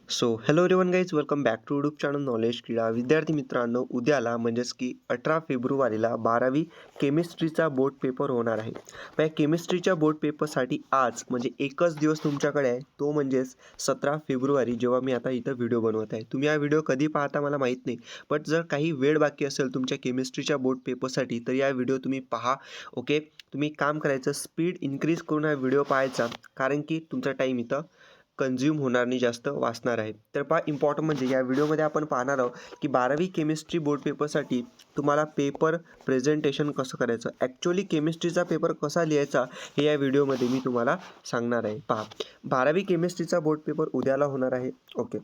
So hello everyone guys, welcome back to YouTube channel knowledge Krida. विद्यार्थी मित्रांनो, उद्याला म्हणजेच की 18 फेब्रुवारीला 12वी केमिस्ट्रीचा बोर्ड पेपर होणार आहे. मग या केमिस्ट्रीच्या बोर्ड पेपरसाठी आज म्हणजे एकच दिवस तुमच्याकडे आहे, तो म्हणजेच 17 फेब्रुवारी, जेव्हा मी आता इथं व्हिडिओ बनवत आहे. तुम्ही हा व्हिडिओ कधी पाहता मला माहीत नाही, बट जर काही वेळ बाकी असेल तुमच्या केमिस्ट्रीच्या बोर्ड पेपरसाठी तर या व्हिडिओ तुम्ही पहा. ओके, तुम्ही काम करायचं, स्पीड इन्क्रीज करून हा व्हिडिओ पाहायचा, कारण की तुमचा टाईम इथं कन्झ्युम होणार नाही, जास्त वाचणार आहे. तर पहा, इम्पॉर्टंट म्हणजे या व्हिडिओमध्ये आपण पाहणार आहोत की 12वी केमिस्ट्री बोर्ड पेपरसाठी तुम्हाला पेपर प्रेझेंटेशन कसं करायचं, ॲक्च्युअली केमिस्ट्रीचा पेपर कसा लिहायचा हे या व्हिडिओमध्ये मी तुम्हाला सांगणार आहे. पहा, 12वी केमिस्ट्रीचा बोर्ड पेपर उद्याला होणार आहे. Okay,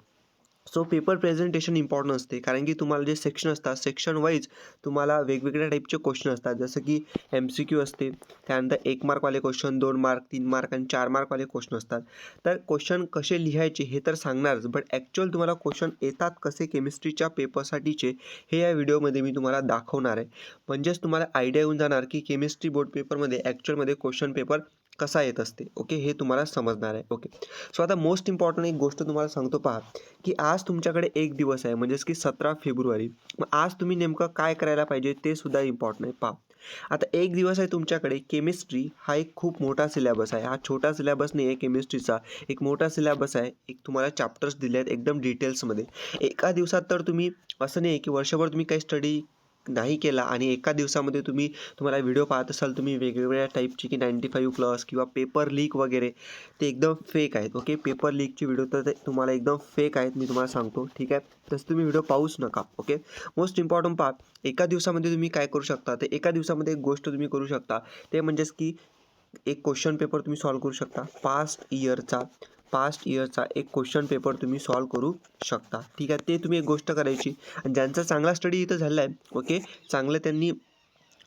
so paper presentation important असते, कारण की तुम्हाला जे सेक्शन असतात, सेक्शन वाईज तुम्हाला वेगवेगळ्या टाईपचे क्वेश्चन असतात. जसं की MCQ असते, त्यानंतर 1 मार्कवाले क्वेश्चन, 2 मार्क, 3 मार्क आणि 4 मार्कवाले क्वेश्चन असतात. तर क्वेश्चन कसे लिहायचे हे तर सांगणारच, बट ॲक्च्युअल तुम्हाला क्वेश्चन येतात कसे केमिस्ट्रीच्या पेपरसाठीचे हे या व्हिडिओमध्ये मी तुम्हाला दाखवणार आहे. म्हणजेच तुम्हाला आयडिया येऊन जाणार की केमिस्ट्री बोर्ड पेपरमध्ये ॲक्च्युअलमध्ये क्वेश्चन पेपर कसा येत असते. ओके, हे तुम्हाला समजणार आहे. ओके, सो आता मोस्ट इम्पॉर्टंट एक गोष्ट तुम्हाला सांगतो. पहा की आज तुमच्याकडे एक दिवस आहे, म्हणजेच की 17 फेब्रुवारी. मग आज तुम्ही नेमकं काय करायला पाहिजे ते सुद्धा इम्पॉर्टंट आहे. पहा, आता एक दिवस आहे तुमच्याकडे. केमिस्ट्री हा एक खूप मोठा सिलेबस आहे. हा छोटा सिलेबस नाही आहे केमिस्ट्रीचा, एक मोठा सिलेबस आहे. एक तुम्हाला चॅप्टर्स दिले आहेत एकदम डिटेल्समध्ये. एका दिवसात तर तुम्ही, असं नाही की वर्षभर तुम्ही काही स्टडी नाही केला आणि एका दिवसामध्ये तुम्हाला व्हिडिओ पाहत असाल तुम्ही वेगवेगळ्या टाईपची की 95+ किंवा पेपर लीक वगैरे, ते एकदम फेक आहेत. ओके, पेपर लीकची व्हिडिओ तर ते तुम्हाला एकदम फेक आहेत, मी तुम्हाला सांगतो. ठीक आहे, तसं तुम्ही व्हिडिओ पाहूच नका. ओके, मोस्ट इम्पॉर्टंट पहा, एका दिवसामध्ये तुम्ही काय करू शकता, तर एका दिवसामध्ये एक गोष्ट तुम्ही करू शकता, ते म्हणजेच की एक क्वेश्चन पेपर तुम्ही सॉल्व करू शकता. पास्ट इयरचा एक क्वेश्चन पेपर तुम्ही सॉल्व करू शकता. ठीक आहे, ते तुम्ही एक गोष्ट करायची. आणि ज्यांचा चांगला स्टडी इथं झाला आहे, ओके, चांगलं त्यांनी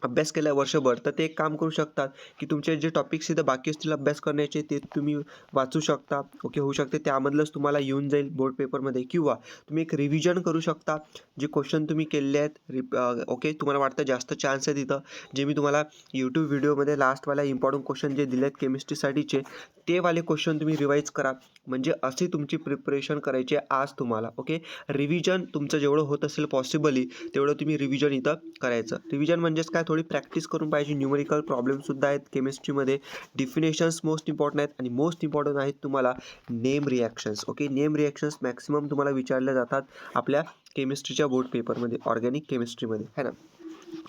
अभ्यास केला आहे वर्षभर, तर ते एक काम करू शकतात की तुमचे जे टॉपिक्स इथं बाकी असतील अभ्यास करण्याचे ते तुम्ही वाचू शकता. ओके, होऊ शकते त्यामधलंच तुम्हाला येऊन जाईल बोर्ड पेपरमध्ये, किंवा तुम्ही एक रिव्हिजन करू शकता. जे क्वेश्चन तुम्ही केले आहेत ओके, तुम्हाला वाटतं जास्त चान्स आहे तिथं, जे मी तुम्हाला यूट्यूब व्हिडिओमध्ये लास्टवाला इम्पॉर्टंट क्वेश्चन जे दिले आहेत केमिस्ट्रीसाठीचे, ते वाले क्वेश्चन तुम्ही रिवाईज करा. म्हणजे अशी तुमची प्रिपरेशन करायची आहे आज तुम्हाला. ओके, रिव्हिजन तुमचं जेवढं होत असेल पॉसिबली तेवढं तुम्ही रिव्हिजन इथं करायचं. रिव्हिजन म्हणजेच काय, थोडी प्रॅक्टिस करून पाहिजे. न्यूमेरिकल प्रॉब्लेमसुद्धा आहेत केमिस्ट्रीमध्ये, डिफिनेशन्स मोस्ट इम्पॉर्टंट आहेत, आणि मोस्ट इम्पॉर्टंट आहेत तुम्हाला name reactions. Okay, name reactions maximum तुम्हाला विचारल्या जातात आपल्या केमिस्ट्रीच्या बोर्ड पेपरमध्ये, ऑर्गॅनिक केमिस्ट्रीमध्ये, है ना.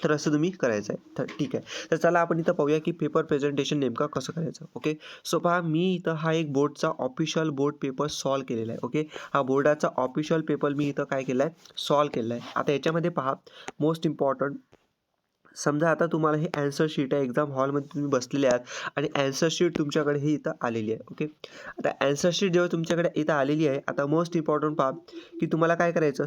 तर असं तुम्ही करायचं आहे. तर ठीक आहे, तर चला आपण इथं पाहूया की पेपर प्रेझेंटेशन नेमकं कसं करायचं. ओके, सो पहा, मी इथं हा एक बोर्डचा ऑफिशियल बोर्ड पेपर सॉल्व केलेला आहे. ओके, हा बोर्डाचा ऑफिशियल पेपर मी इथं काय केला आहे, सॉल्व केला आहे. आता याच्यामध्ये पहा, मोस्ट इम्पॉर्टंट, समजा आता तुम्हाला हे ॲन्सर शीट आहे, एक्झाम हॉलमध्ये तुम्ही बसलेले आहात आणि ॲन्सर शीट तुमच्याकडे ही इथं आलेली आहे. ओके, आता ॲन्सर शीट जेव्हा तुमच्याकडे इथं आलेली आहे, आता मोस्ट इम्पॉर्टंट पहा की तुम्हाला काय करायचं.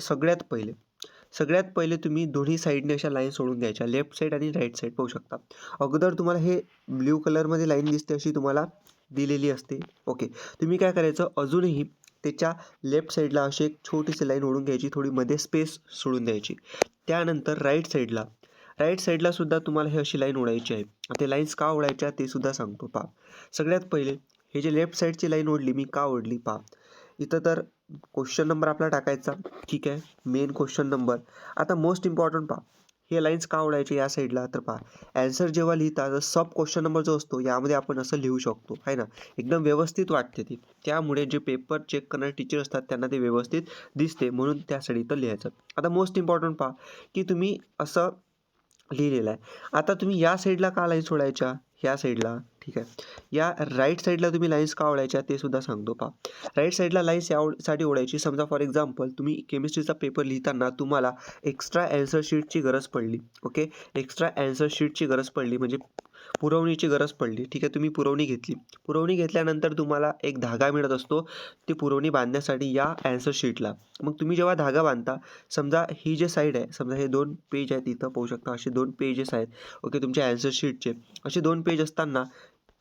सगळ्यात पहिले तुम्ही दोन्ही साईडने अशा लाईन सोडून द्यायच्या, लेफ्ट साईड आणि राईट साईड. पाहू शकता अगोदर तुम्हाला हे ब्ल्यू कलरमध्ये लाईन दिसते, अशी तुम्हाला दिलेली असते. ओके, तुम्ही काय करायचं, अजूनही त्याच्या लेफ्ट साईडला अशी एक छोटीशी लाईन ओढून घ्यायची, थोडी मध्ये स्पेस सोडून द्यायची. त्यानंतर राईट साईडला सुद्धा तुम्हाला हे अशी लाईन ओढायची आहे. ते लाईन्स का ओढायच्या ते सुद्धा सांगतो. पहा, सगळ्यात पहिले हे जे लेफ्ट साईडची लाईन ओढली मी, का ओढली पहा, इथं तर क्वेश्चन नंबर आपला टाकायचा. ठीक आहे, मेन क्वेश्चन नंबर. आता मोस्ट इम्पॉर्टंट पहा, हे लाईन्स का ओढायचे या साईडला, तर पहा, ॲन्सर जेव्हा लिहिता तर सब क्वेश्चन नंबर जो असतो यामध्ये आपण असं लिहू शकतो, आहे ना, एकदम व्यवस्थित वाटते ती. त्यामुळे जे पेपर चेक करणारे टीचर असतात त्यांना ते व्यवस्थित दिसते, म्हणून त्यासाठी इथं लिहायचं. आता मोस्ट इम्पॉर्टंट पहा की तुम्ही असं लिहिलेलं आहे. आता तुम्ही या साईडला का लाईन्स ओढायच्या, ह्या साईडला. ठीक आहे, या राईट साईडला तुम्ही लाईन्स का ओढायच्या ते सुद्धा सांगतो. पहा, राईट साईडला लाईन्स यासाठी ओढायची, समजा फॉर एक्झाम्पल तुम्ही केमिस्ट्रीचा पेपर लिहिताना तुम्हाला एक्स्ट्रा ॲन्सर शीटची गरज पडली. ओके, एक्स्ट्रा ॲन्सर शीटची गरज पडली म्हणजे पुरवणीची गरज पडली. ठीक आहे, तुम्ही पुरवणी घेतली. पुरवणी घेतल्यानंतर तुम्हाला एक धागा मिळत असतो ती पुरवणी बांधण्यासाठी या ॲन्सर शीटला. मग तुम्ही जेव्हा धागा बांधता, समजा ही जे साईड आहे, समजा हे 2 पेज आहेत, इथं पाहू शकता असे 2 पेजेस आहेत. ओके, तुमच्या ॲन्सर शीटचे असे 2 पेज असताना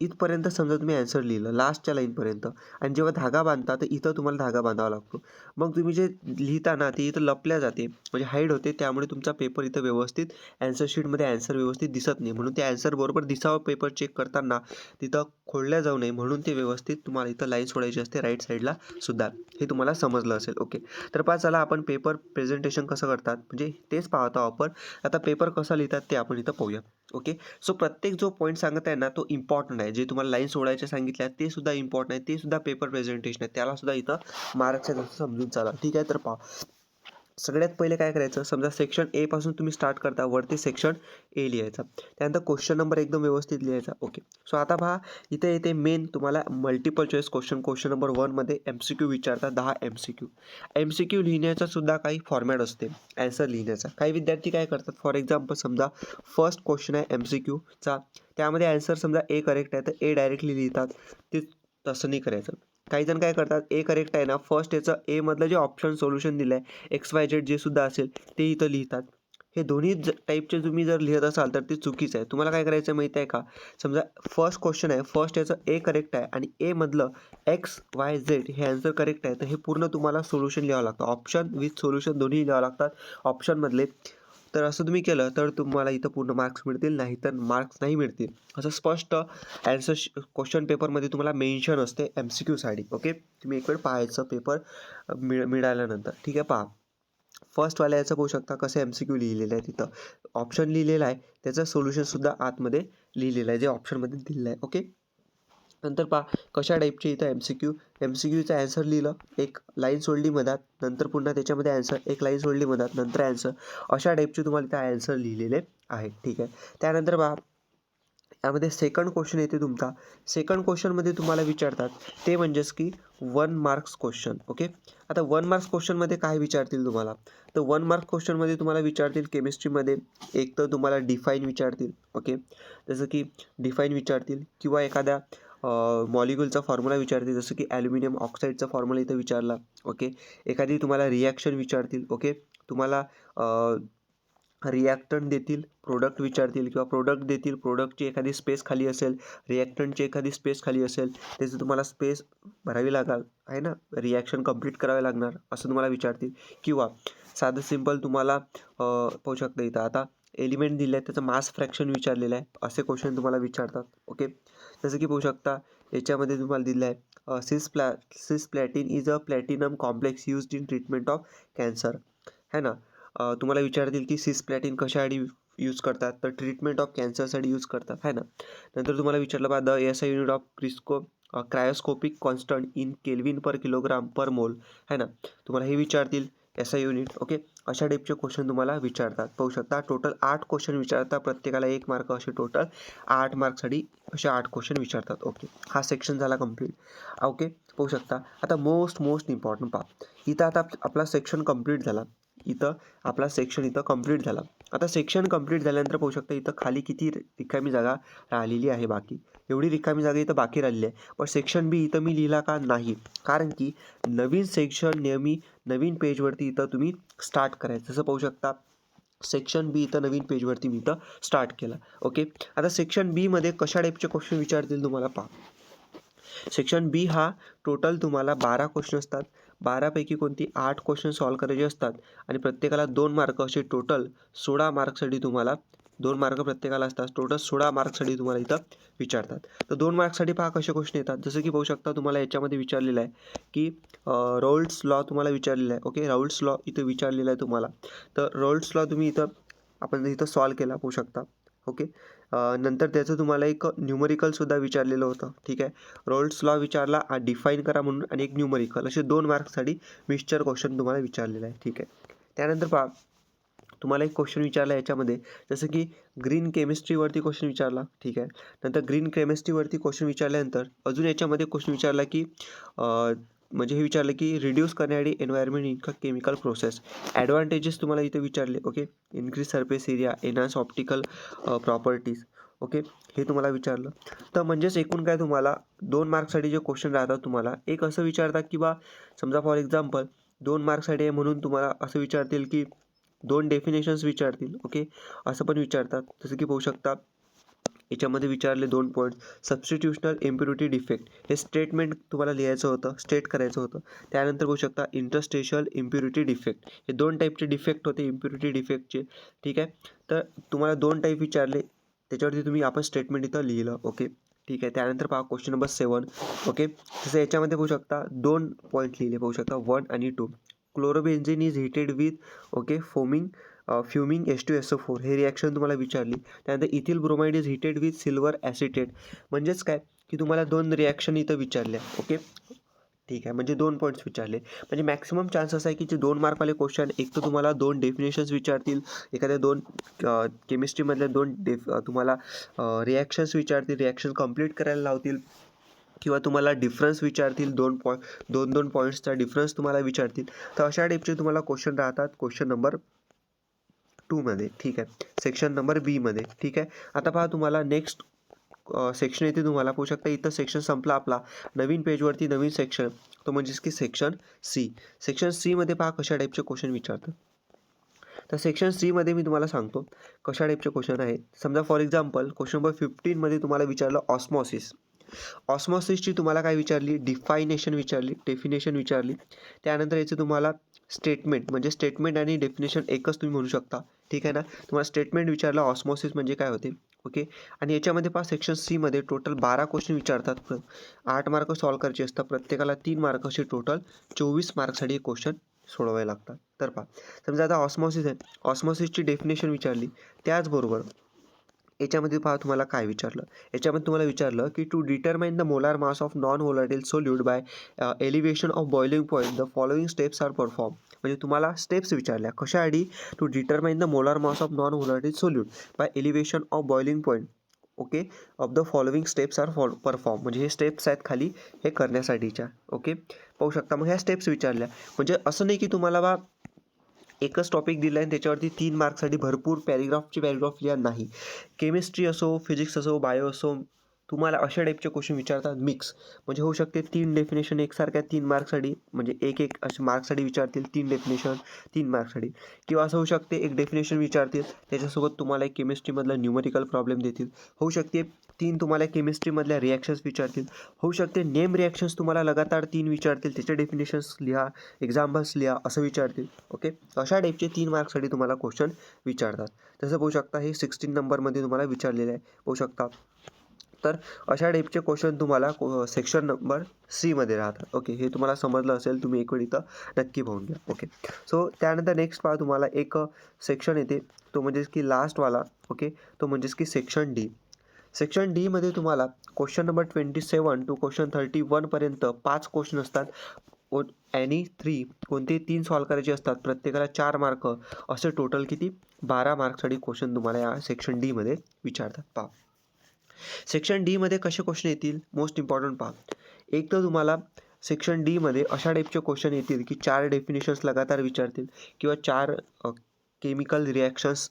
इथपर्यंत समजा तुम्ही ॲन्सर लिहिलं लास्टच्या लाईनपर्यंत आणि जेव्हा धागा बांधता तर इथं तुम्हाला धागा बांधावा लागतो. मग तुम्ही जे लिहिता ना ते इथं लपल्या जाते म्हणजे हाईड होते, त्यामुळे तुमचा पेपर इथं व्यवस्थित ॲन्सर शीटमध्ये ॲन्सर व्यवस्थित दिसत नाही. म्हणून ते ॲन्सर बरोबर दिसावं पेपर चेक करताना तिथं खोडल्या जाऊ नये म्हणून ते व्यवस्थित तुम्हाला इथं लाईन सोडायची असते राईट साईडला सुद्धा. हे तुम्हाला समजलं असेल. ओके, तर पहा चला आपण पेपर प्रेझेंटेशन कसं करतात म्हणजे तेच पाहतो आपण. आता पेपर कसा लिहितात ते आपण इथं पाहूया. ओके, सो प्रत्येक जो पॉईंट सांगत आहे ना तो इम्पॉर्टंट आहे. जे तुम्हाला लाईन सोडायच्या सांगितल्या ते सुद्धा इम्पॉर्टंट आहे, ते सुद्धा पेपर प्रेझेंटेशन आहे, त्याला सुद्धा इथं मार्क्स आहेत असं समजून चाला. ठीक आहे, तर पहा सगळ्यात पहिले काय करायचं, समजा सेक्शन ए पासून तुम्ही स्टार्ट करता, वरती सेक्शन ए लिहायचा, त्यानंतर क्वेश्चन नंबर एकदम व्यवस्थित लिहायचा. ओके, सो आता पहा इथे येते मेन तुम्हाला multiple choice question. Question number 1मध्ये MCQ विचारतात, 10 MCQ. MCQ लिहिण्याचा सुद्धा काही फॉर्मॅट असते ॲन्सर लिहिण्याचा. काही विद्यार्थी काय करतात, फॉर एक्झाम्पल समजा फर्स्ट क्वेश्चन आहे MCQचा, त्यामध्ये ॲन्सर समजा ए करेक्ट आहे तर ए डायरेक्टली लिहितात. ते तसं नाही करायचं. काही जण काय करतात, ए करेक्ट आहे ना, फर्स्ट याचं ए मधलं जे ऑप्शन सोल्युशन दिलं आहे XYZ जे सुद्धा असेल ते इथं लिहितात. हे दोन्ही टाईपचे तुम्ही जर लिहित असाल तर ते चुकीचं आहे. तुम्हाला काय करायचं माहिती आहे का, समजा फर्स्ट क्वेश्चन आहे, फर्स्ट याचं ए करेक्ट आहे आणि ए मधलं XYZ हे आन्सर करेक्ट आहे, तर हे पूर्ण तुम्हाला सोल्युशन लिहावं लागतं. ऑप्शन विथ सोल्युशन दोन्ही लिहावं लागतात ऑप्शनमधले. तर असं तुम्ही केलं तर तुम्हाला इथं पूर्ण मार्क्स मिळतील, नाही तर मार्क्स नाही मिळतील. असं स्पष्ट ॲन्सर क्वेश्चन पेपरमध्ये तुम्हाला मेन्शन असते MCQसाठी. ओके, तुम्ही एक वेळ पाहायचं पेपर मिळाल्यानंतर. ठीक आहे, पहा फर्स्टवाल्या याचं पाहू शकता कसं MCQ लिहिलेलं आहे, तिथं ऑप्शन लिहिलेलं आहे, त्याचं सोल्युशनसुद्धा आतमध्ये लिहिलेलं आहे जे ऑप्शनमध्ये दिलेलं आहे. ओके, नंतर पहा कशा टाईपचे इथं MCQचा ॲन्सर लिहिलं, एक लाईन सोडली मधात, नंतर पुन्हा त्याच्यामध्ये ॲन्सर, एक लाईन सोडली मधात, नंतर ॲन्सर, अशा टाईपचे तुम्हाला इथं ॲन्सर लिहिलेले आहेत. ठीक आहे, त्यानंतर पहा यामध्ये सेकंड क्वेश्चन येते तुमचा. सेकंड क्वेश्चनमध्ये तुम्हाला विचारतात ते म्हणजेच की 1 मार्क्स क्वेश्चन. ओके, आता 1 मार्क्स क्वेश्चनमध्ये काय विचारतील तुम्हाला, तर 1 मार्क्स क्वेश्चनमध्ये तुम्हाला विचारतील केमिस्ट्रीमध्ये एक तर तुम्हाला डिफाईन विचारतील. ओके, जसं की डिफाईन विचारतील किंवा एखाद्या मॉलिक्यूलचा फॉर्म्युला विचारतील, जसं की ॲल्युमिनियम ऑक्साईडचा फॉर्म्युला इथं विचारला. ओके, एखादी तुम्हाला रिॲक्शन विचारतील. ओके, तुम्हाला रिॲक्टंट देतील, प्रोडक्ट विचारतील किंवा प्रोडक्ट देतील, प्रोडक्टची एखादी स्पेस खाली असेल, रिॲक्टंटची एखादी स्पेस खाली असेल, त्याचं तुम्हाला स्पेस भरावी लागेल आहे ना, रिॲक्शन कंप्लीट करावे लागणार असं तुम्हाला विचारतील. किंवा साधं सिंपल तुम्हाला पाहू शकता इथं आता एलिमेंट दिले आहेत त्याचं मास फ्रॅक्शन विचारलेलं आहे, असे क्वेश्चन तुम्हाला विचारतात. ओके, जसं की पाहू शकता याच्यामध्ये तुम्हाला दिलं आहे cisplatin is a platinum complex used in treatment of cancer, है ना. तुम्हाला विचारतील की सिसप्लॅटिन कशासाठी यूज करतात, तर ट्रीटमेंट ऑफ कॅन्सरसाठी यूज करतात, है ना. नंतर तुम्हाला विचारलं बा the SI unit of cryoscopic constant in kelvin per kilogram per mole, है ना. तुम्हाला हे विचारतील SI युनिट. ओके, अशा टाईपचे क्वेश्चन तुम्हाला विचारतात. पाहू शकता टोटल 8 क्वेश्चन विचारतात, प्रत्येकाला 1 मार्क, असे टोटल 8 मार्क्ससाठी असे 8 क्वेश्चन विचारतात. ओके, हा सेक्शन झाला कंप्लीट. ओके, पाहू शकता आता मोस्ट इम्पॉर्टंट पहा, इथं आता आपला सेक्शन कंप्लीट झाला. इथं आपला सेक्शन इथं कंप्लीट झाला. आता सेक्शन कंप्लीट झाल्यानंतर पाहू शकता इथं खाली किती रिकामी जागा राहिलेली आहे. बाकी एवढी रिकामी जागा इथं बाकी राहिलेली आहे. पण सेक्शन बी इथं मी लिहिला का नाही, कारण की नवीन सेक्शन नेहमी नवीन पेजवरती इथं तुम्ही स्टार्ट करायचं. जसं पाहू शकता सेक्शन बी इथं नवीन पेजवरती मी इथं स्टार्ट केला. ओके, आता सेक्शन बीमध्ये कशा टाईपचे क्वेश्चन विचारतील तुम्हाला पहा. सेक्शन बी हा टोटल तुम्हाला 12 क्वेश्चन असतात. 12पैकी कोणती 8 क्वेश्चन सॉल्व करायचे असतात आणि प्रत्येकाला 2 मार्क, असे टोटल 16 मार्कसाठी तुम्हाला 2 मार्क प्रत्येकाला असतात. टोटल 16 मार्कसाठी तुम्हाला इथं विचारतात. तर 2 मार्कसाठी पहा कसे क्वेश्चन येतात. जसं की पाहू शकता तुम्हाला याच्यामध्ये विचारलेलं आहे की राऊल्ट्स लॉ तुम्हाला विचारलेला आहे. ओके, राऊल्ट्स लॉ इथं विचारलेला आहे तुम्हाला. तर राऊल्ट्स लॉ तुम्ही इथं आपण इथं सॉल्व केला पाहू शकता. ओके, नंतर त्याचं तुम्हाला एक न्यूमरिकलसुद्धा विचारलेलं होतं. ठीक आहे, राऊल्ट्स लॉ विचारला, डिफाईन करा म्हणून, आणि एक न्यूमरिकल, असे 2 मार्क्ससाठी मिक्सचर क्वेश्चन तुम्हाला विचारलेलं आहे. ठीक आहे, त्यानंतर पहा तुम्हाला एक क्वेश्चन विचारला याच्यामध्ये, जसं की ग्रीन केमिस्ट्रीवरती क्वेश्चन विचारला. ठीक आहे, नंतर ग्रीन केमिस्ट्रीवरती क्वेश्चन विचारल्यानंतर अजून याच्यामध्ये क्वेश्चन विचारला की म्हणजे हे विचारलं की रिड्यूस करण्यासाठी environment in chemical process, advantages तुम्हाला इथे विचारले. Okay, increase surface area, enhance optical properties. Okay, हे तुम्हाला विचारलं. तर म्हणजेच एकूण काय तुम्हाला 2 मार्क्ससाठी जे क्वेश्चन राहतात तुम्हाला एक असं विचारतात की बा समजा फॉर एक्झाम्पल 2 मार्क्ससाठी आहे म्हणून तुम्हाला असं विचारतील की 2 डेफिनेशन्स विचारतील. ओके, असं पण विचारतात. जसं की पाहू शकता याच्यामध्ये विचारले 2 पॉईंट. सबस्टिट्यूशनल इम्प्युरिटी डिफेक्ट हे स्टेटमेंट तुम्हाला लिहायचं होतं, स्टेट करायचं होतं. त्यानंतर बघू शकता इंटरस्टेशल इम्प्युरिटी डिफेक्ट हे 2 टाईपचे डिफेक्ट होते इम्प्युरिटी डिफेक्टचे. ठीक आहे, तर तुम्हाला 2 टाईप विचारले, त्याच्यावरती तुम्ही आपण स्टेटमेंट इथं लिहिलं. ओके, ठीक आहे. त्यानंतर पहा क्वेश्चन नंबर 7. ओके, तसं याच्यामध्ये बघू शकता 2 पॉईंट लिहिले, बघू शकता 1 आणि 2. Chlorobenzene is heated with okay fuming H2SO4 हे रिॲक्शन तुम्हाला विचारली. त्यानंतर ethyl bromide is heated with silver acetate. म्हणजेच काय की तुम्हाला 2 रिॲक्शन इथं विचारल्या. ओके, ठीक आहे, म्हणजे 2 पॉईंट्स विचारले. म्हणजे मॅक्सिमम चान्स असा आहे की जे 2 मार्कवाले क्वेश्चन एक तर तुम्हाला 2 डेफिनेशन्स विचारतील, एखाद्या 2 केमिस्ट्रीमधल्या 2 तुम्हाला रिॲक्शन्स विचारतील, रिॲक्शन कंप्लीट करायला लावतील, किंवा तुम्हाला डिफरन्स विचारतील, 2 पॉईंट्सचा डिफरन्स तुम्हाला विचारतील. तर अशा टाईपचे तुम्हाला क्वेश्चन राहतात क्वेश्चन नंबर 2 मध्ये. ठीक आहे, सेक्शन नंबर बी मध्ये. ठीक आहे, आता पहा तुम्हाला नेक्स्ट सेक्शन येते. तुम्हाला पाहू शकता इथं सेक्शन संपला आपला. नवीन पेजवरती नवीन सेक्शन, तो म्हणजेच की सेक्शन सी. सेक्शन सी मध्ये पहा कशा टाईपचे क्वेश्चन विचारतात. तर सेक्शन सी मध्ये मी तुम्हाला सांगतो कशा टाईपचे क्वेश्चन आहेत. समजा फॉर एक्झाम्पल क्वेश्चन नंबर 15 मध्ये तुम्हाला विचारलं ऑस्मॉसिस. ऑस्मॉसिसची तुम्हाला काय विचारली, डेफिनेशन विचारली. त्यानंतर याचे तुम्हाला स्टेटमेंट, म्हणजे स्टेटमेंट आणि डेफिनेशन एकच तुम्ही म्हणू शकता. ठीक आहे ना, तुम्हाला स्टेटमेंट विचारलं ऑस्मॉसिस म्हणजे काय होते. ओके, आणि याच्यामध्ये पहा सेक्शन सी मध्ये टोटल 12 क्वेश्चन विचारतात. 8 मार्क सॉल्व करायचे असतात, प्रत्येकाला 3 मार्क असे टोटल 24 मार्कसाठी हे क्वेश्चन सोडवावे लागतात. तर पहा समजा आता ऑस्मॉसिस आहे, ऑस्मॉसिसची डेफिनेशन विचारली. त्याचबरोबर याच्यामध्ये पहा तुम्हाला काय विचारलं. याच्यामध्ये तुम्हाला विचारलं की to determine the molar mass of non volatile solute by elevation of boiling point the following steps are perform. म्हणजे तुम्हाला स्टेप्स विचारल्या कशासाठी, to determine the molar mass of non volatile solute by elevation of boiling point. Okay, of the following steps are perform. म्हणजे हे steps आहेत खाली हे करण्यासाठीच्या. ओके, पाहू शकता. मग ह्या स्टेप्स विचारल्या. म्हणजे असं नाही की तुम्हाला बा एकच टॉपिक दिला आहे त्याच्यावरती 3 मार्क्ससाठी भरपूर पॅरेग्राफ लिहा, नाही. केमिस्ट्री असो, फिजिक्स असो, बायो असो, तुम्हाला अशा टाईपचे क्वेश्चन विचारतात मिक्स. म्हणजे होऊ शकते 3 डेफिनेशन एकसारख्या 3 मार्क्ससाठी, म्हणजे एक असे मार्क्ससाठी विचारतील 3 डेफिनेशन 3 मार्क्ससाठी. किंवा असं होऊ शकते एक डेफिनेशन विचारतील, त्याच्यासोबत तुम्हाला एक केमिस्ट्रीमधला न्यूमेरिकल प्रॉब्लेम देतील. होऊ शकते 3 तुम्हाला केमिस्ट्रीमधल्या रिॲक्शन्स विचारतील. होऊ शकते नेम रिॲक्शन्स तुम्हाला लगातार 3 विचारतील, त्याचे डेफिनेशन्स लिहा, एक्झाम्पल्स लिहा असं विचारतील. ओके, अशा टाईपचे 3 मार्क्ससाठी तुम्हाला क्वेश्चन विचारतात. तसं पाहू शकता हे 16 नंबरमध्ये तुम्हाला विचारलेलं आहे, पाहू शकता. तर अशा टाईपचे क्वेश्चन तुम्हाला सेक्शन नंबर सी मध्ये राहतात. ओके, हे तुम्हाला समजलं असेल, तुम्ही एक वेळ इथं नक्की पाहून घ्या. ओके, सो त्यानंतर नेक्स्ट पहा तुम्हाला एक सेक्शन येते, तो म्हणजेच की लास्टवाला. ओके, तो म्हणजेच की सेक्शन डी. सेक्शन डी मध्ये तुम्हाला क्वेश्चन नंबर 27 टू क्वेश्चन 31 पर्यंत 5 क्वेश्चन असतात. एनी 3 कोणते 3 सॉल्व करायचे असतात, प्रत्येकाला 4 मार्क, असे टोटल किती 12 मार्क्ससाठी क्वेश्चन तुम्हाला या सेक्शन डी मध्ये विचारतात. पहा सेक्शन डी मध्ये कसे क्वेश्चन येतील, मोस्ट इम्पॉर्टंट पहा. एक तर तुम्हाला सेक्शन डी मध्ये अशा टाईपचे क्वेश्चन येतील की 4 डेफिनेशन्स लगातार विचारतील, किंवा 4 केमिकल रिॲक्शन्स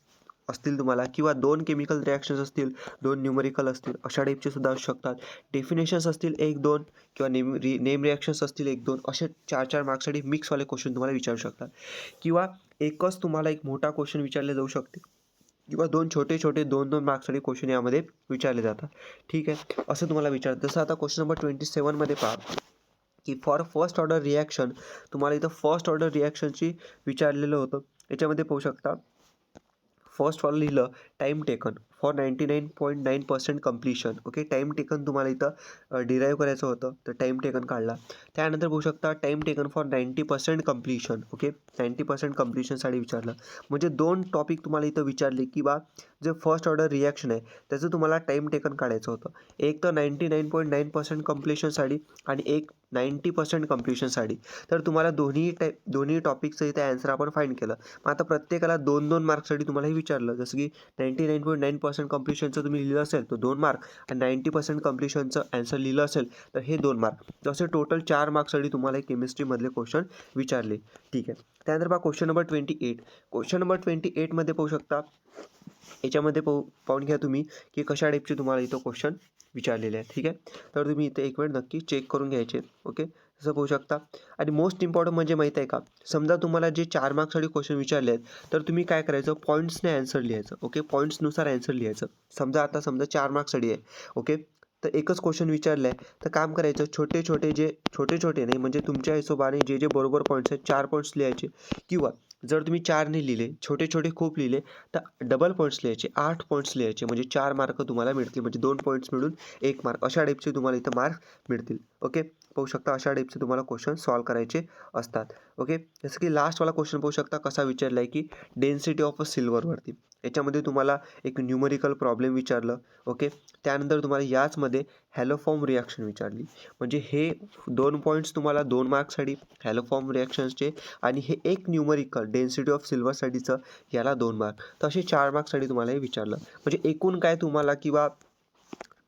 असतील तुम्हाला, किंवा 2 केमिकल रिॲक्शन्स असतील, 2 न्यूमरिकल असतील, अशा टाईपचे सुद्धा असू शकतात. डेफिनेशन्स असतील 1-2, किंवा नेम रिॲक्शन्स असतील 1-2, असे 4-4 मार्क्ससाठी मिक्सवाले क्वेश्चन तुम्हाला विचारू शकतात. किंवा एकच तुम्हाला एक मोठा क्वेश्चन विचारले जाऊ शकते, किंवा 2 छोटे 2-2 मार्क्ससाठी क्वेश्चन यामध्ये विचारले जातात. ठीक आहे, असं तुम्हाला विचारतं. जसं आता क्वेश्चन नंबर 27 मध्ये पहा की फॉर फर्स्ट ऑर्डर रिॲक्शन, तुम्हाला इथं फर्स्ट ऑर्डर रिॲक्शनची विचारलेलं होतं. याच्यामध्ये पाहू शकता फर्स्ट वाला लिहिलं time taken for 99.9% completion. Okay, time taken तुम्हाला इथं डिराईव्ह करायचं होतं, तर टाईम टेकन काढला. त्यानंतर बघू शकता time taken for 90% completion. Okay, 90% कम्प्लिशनसाठी विचारलं. म्हणजे 2 टॉपिक तुम्हाला इथं विचारले की बा जे फर्स्ट ऑर्डर रिॲक्शन आहे त्याचं तुम्हाला टाईम टेकन काढायचं होतं. एक तर 99.9% कम्प्लिशनसाठी आणि एक 90% कम्प्लिशनसाठी. तर तुम्हाला दोन्ही टॉपिकचं इथे ॲन्सर आपण फाईंड केलं. मग आता प्रत्येकाला 2-2 मार्क्ससाठी तुम्हाला हे विचारलं. जसं की 99.9% कम्प्लिशनचं तुम्ही लिहिलं असेल तर 2 मार्क, आणि 90% कम्प्लिशनचं ॲन्सर लिहिलं असेल तर हे 2 मार्क. तर असे टोटल 4 मार्क्ससाठी तुम्हाला केमिस्ट्रीमधले क्वेश्चन विचारले. ठीक आहे, त्यानंतर पहा क्वेश्चन नंबर 28. क्वेश्चन नंबर 28 मध्ये पाहू शकता, याच्यामध्ये पाहून घ्या तुम्ही की कशा टाईपचे तुम्हाला इथं क्वेश्चन विचारलेले आहेत. ठीक आहे, तर तुम्ही इथे एक वेळ नक्की चेक करून घ्यायचे. ओके, जसं पाहू शकता. आणि मोस्ट इम्पॉर्टंट म्हणजे माहीत आहे का, समजा तुम्हाला जे 4 मार्क्ससाठी क्वेश्चन विचारले आहेत, तर तुम्ही काय करायचं, पॉईंट्सने ॲन्सर लिहायचं. ओके, पॉईंट्सनुसार ॲन्सर लिहायचं. समजा 4 मार्क्ससाठी आहे. ओके, तर एकच क्वेश्चन विचारलं आहे, तर काम करायचं, छोटे-छोटे नाही, म्हणजे तुमच्या हिशोबाने जे बरोबर पॉईंट्स आहेत 4 पॉईंट्स लिहायचे. किंवा जर तुम्ही 4 नाही लिहिले, छोटे-छोटे खूप लिहिले, तर डबल पॉईंट्स लिहायचे, 8 पॉईंट्स लिहायचे, म्हणजे 4 मार्क तुम्हाला मिळतील. म्हणजे 2 पॉईंट्स मिळून 1 मार्क, अशा टाईपचे तुम्हाला इथं मार्क्स मिळतील. ओके, पाहू शकता अशा टाईपचे तुम्हाला क्वेश्चन सॉल्व्ह करायचे असतात. ओके, जसं की लास्टवाला क्वेश्चन पाहू शकता कसा विचारला आहे, की डेन्सिटी ऑफ अ सिल्वरवरती. याच्यामध्ये तुम्हाला एक न्यूमेरिकल प्रॉब्लेम विचारलं. ओके, त्यानंतर तुम्हाला याचमध्ये हॅलोफॉर्म रिॲक्शन विचारली. म्हणजे हे 2 पॉईंट्स तुम्हाला 2 मार्क्ससाठी हॅलोफॉर्म रिॲक्शन्सचे, आणि हे एक न्यूमेरिकल डेन्सिटी ऑफ सिल्वरसाठीचं, याला 2 मार्क. तर असे 4 मार्क्ससाठी तुम्हाला हे विचारलं. म्हणजे एकूण काय तुम्हाला, किंवा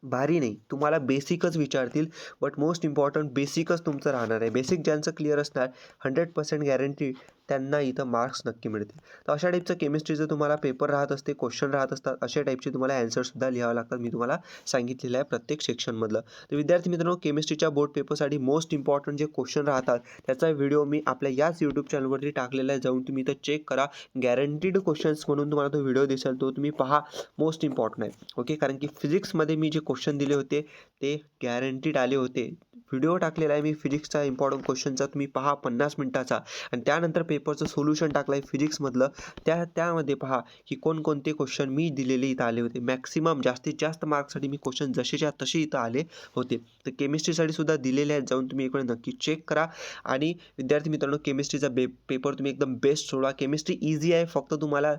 भारी नाही, तुम्हाला बेसिकच विचारतील. बट मोस्ट इम्पॉर्टंट बेसिकच तुमचं राहणार आहे. बेसिक ज्यांचं क्लिअर असणार 100% गॅरंटी, त्यांना इथं मार्क्स नक्की मिळतील. तर अशा टाईपचं केमिस्ट्रीचं तुम्हाला पेपर राहत असते, क्वेश्चन राहत असतात. अशा टाईपचे तुम्हाला ॲन्सरसुद्धा लिहावं लागतात. मी तुम्हाला सांगितलेलं आहे प्रत्येक सेक्शनमधलं. तर विद्यार्थी मित्रांनो, केमिस्ट्रीच्या बोर्ड पेपरसाठी मोस्ट इम्पॉर्टंट जे क्वेश्चन राहतात, त्याचा व्हिडिओ मी आपल्या याच यूट्यूब चॅनलवरती टाकलेला आहे. जाऊन तुम्ही इथं चेक करा. गॅरंटीड क्वेश्चन्स म्हणून तुम्हाला तो व्हिडिओ दिसेल, तो तुम्ही पहा. मोस्ट इम्पॉर्टंट आहे. ओके, कारण की फिजिक्समध्ये मी जे क्वेश्चन दिले होते ते गॅरंटीड आले होते. व्हिडिओ टाकलेला आहे मी फिजिक्सचा इम्पॉर्टंट क्वेश्चनचा, तुम्ही पहा 50 मिनिटाचा. आणि त्यानंतर पेपरचं सोल्युशन टाकलं आहे फिजिक्समधलं. त्यामध्ये पहा की कोणकोणते क्वेश्चन मी दिलेले इथं आले होते. मॅक्सिमम जास्तीत जास्त मार्क्ससाठी मी क्वेश्चन जसेच्या तसे इथं आले होते. तर केमिस्ट्रीसाठी सुद्धा दिलेले आहेत, जाऊन तुम्ही इकडे नक्की चेक करा. आणि विद्यार्थी मित्रांनो, केमिस्ट्रीचा पेपर तुम्ही एकदम बेस्ट सोडवा. केमिस्ट्री इझी आहे, फक्त तुम्हाला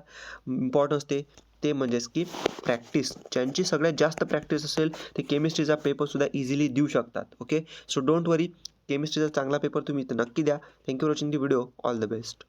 इम्पॉर्टंट असते ते म्हणजेच की प्रॅक्टिस. ज्यांची सगळ्यात जास्त प्रॅक्टिस असेल ते केमिस्ट्रीचा पेपरसुद्धा इझिली देऊ शकतात. ओके, सो डोंट वरी, केमिस्ट्रीचा चांगला पेपर तुम्ही इथं नक्की द्या. Thank you for watching the video. All the best.